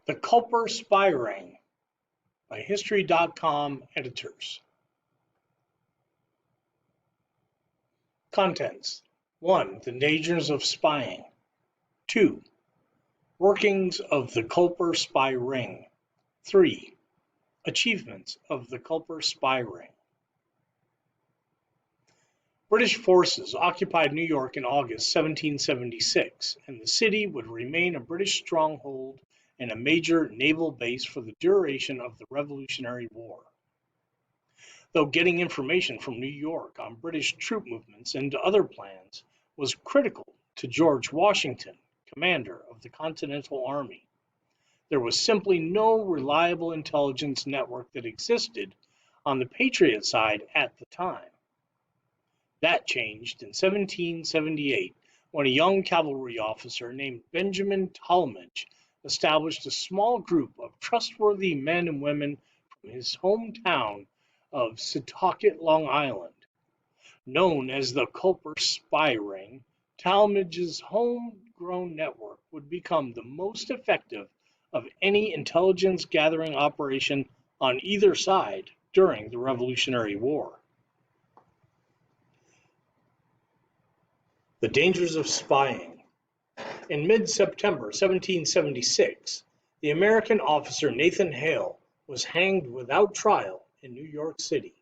The Culper Spy Ring by History.com editors. Contents: 1. The dangers of spying. 2. Workings of the Culper Spy Ring. 3. Achievements of the Culper Spy Ring. British forces occupied New York in August 1776, and the city would remain a British stronghold and a major naval base for the duration of the Revolutionary War. Though getting information from New York on British troop movements and other plans was critical to George Washington, commander of the Continental Army, there was simply no reliable intelligence network that existed on the Patriot side at the time. That changed in 1778 when a young cavalry officer named Benjamin Tallmadge established a small group of trustworthy men and women from his hometown of Setauket, Long Island. Known as the Culper Spy Ring, Tallmadge's homegrown network would become the most effective of any intelligence gathering operation on either side during the Revolutionary War. The dangers of spying. In mid-September 1776, the American officer Nathan Hale was hanged without trial in New York City.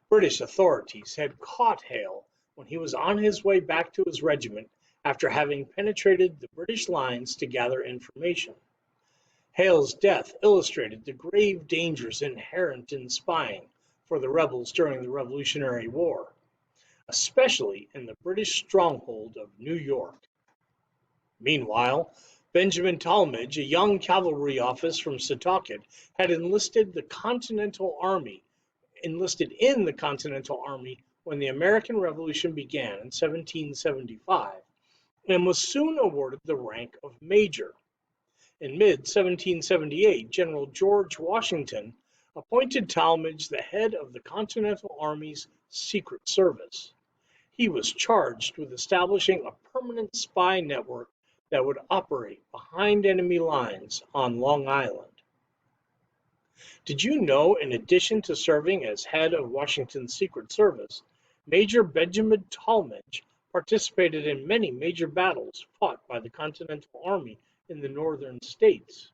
British authorities had caught Hale when he was on his way back to his regiment after having penetrated the British lines to gather information. Hale's death illustrated the grave dangers inherent in spying for the rebels during the Revolutionary War, especially in the British stronghold of New York. Meanwhile, Benjamin Tallmadge, a young cavalry officer from Setauket, had enlisted in the Continental Army when the American Revolution began in 1775, and was soon awarded the rank of major. In mid-1778, General George Washington appointed Tallmadge the head of the Continental Army's Secret Service. He was charged with establishing a permanent spy network that would operate behind enemy lines on Long Island. Did you know, in addition to serving as head of Washington's Secret Service, Major Benjamin Tallmadge participated in many major battles fought by the Continental Army in the northern states?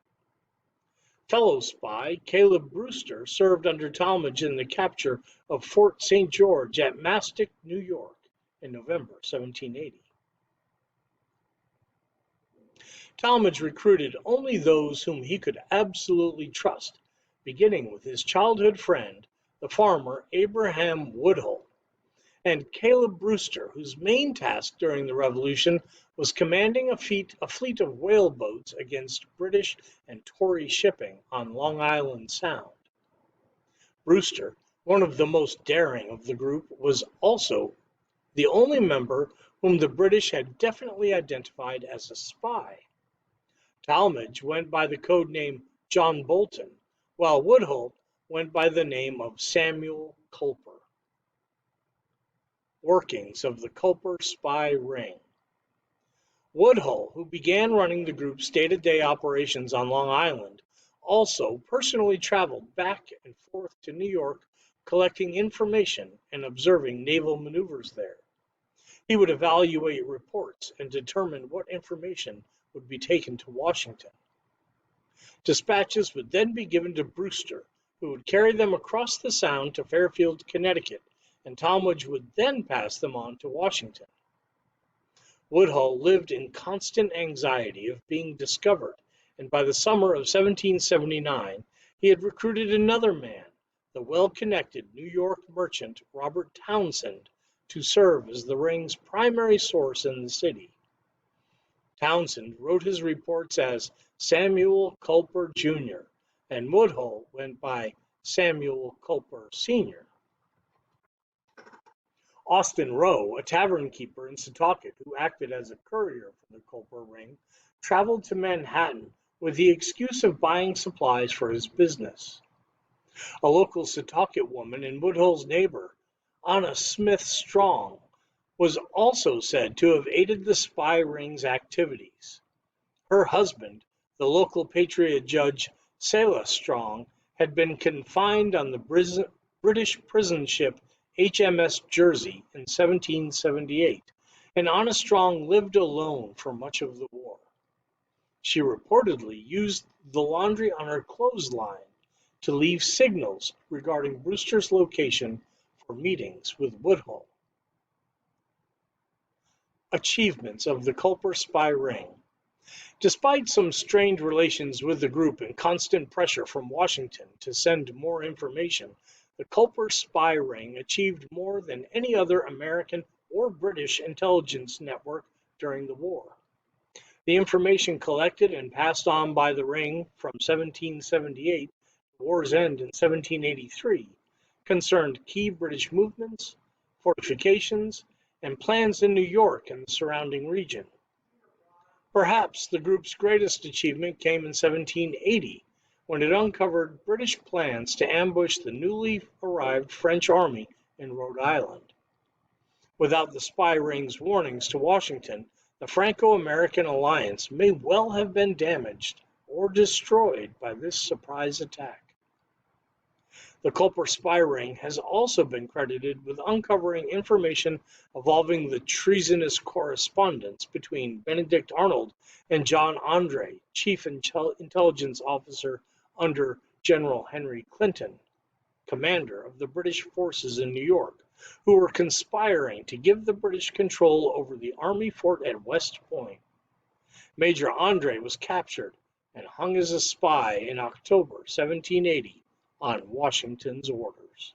Fellow spy Caleb Brewster served under Tallmadge in the capture of Fort St. George at Mastic, New York, in November 1780. Tallmadge recruited only those whom he could absolutely trust, beginning with his childhood friend, the farmer Abraham Woodhull, and Caleb Brewster, whose main task during the Revolution was commanding a fleet of whaleboats against British and Tory shipping on Long Island Sound. Brewster, one of the most daring of the group, was also the only member whom the British had definitely identified as a spy. Tallmadge went by the code name John Bolton, while Woodhull went by the name of Samuel Culper. Workings of the Culper Spy Ring. Woodhull, who began running the group's day-to-day operations on Long Island, also personally traveled back and forth to New York collecting information and observing naval maneuvers there. He would evaluate reports and determine what information would be taken to Washington. Dispatches would then be given to Brewster, who would carry them across the Sound to Fairfield, Connecticut, and Tallmadge would then pass them on to Washington. Woodhull lived in constant anxiety of being discovered, and by the summer of 1779, he had recruited another man, the well-connected New York merchant Robert Townsend, to serve as the ring's primary source in the city. Townsend wrote his reports as Samuel Culper, Jr., and Woodhull went by Samuel Culper, Sr. Austin Rowe, a tavern keeper in Setauket who acted as a courier for the Culper Ring, traveled to Manhattan with the excuse of buying supplies for his business. A local Setauket woman and Woodhull's neighbor, Anna Smith Strong, was also said to have aided the spy ring's activities. Her husband, the local patriot judge Selah Strong had been confined on the British prison ship HMS Jersey in 1778, and Anna Strong lived alone for much of the war. She reportedly used the laundry on her clothesline to leave signals regarding Brewster's location for meetings with Woodhull. Achievements of the Culper spy ring. Despite some strained relations with the group and constant pressure from Washington to send more information, the Culper spy ring achieved more than any other American or British intelligence network during the war. The information collected and passed on by the ring from 1778 to war's end in 1783 concerned key British movements, fortifications, and plans in New York and the surrounding region. Perhaps the group's greatest achievement came in 1780, when it uncovered British plans to ambush the newly arrived French army in Rhode Island. Without the spy ring's warnings to Washington, the Franco-American alliance may well have been damaged or destroyed by this surprise attack. The Culper spy ring has also been credited with uncovering information involving the treasonous correspondence between Benedict Arnold and John Andre, chief intelligence officer under General Henry Clinton, commander of the British forces in New York, who were conspiring to give the British control over the army fort at West Point. Major Andre was captured and hung as a spy in October 1780 on Washington's orders.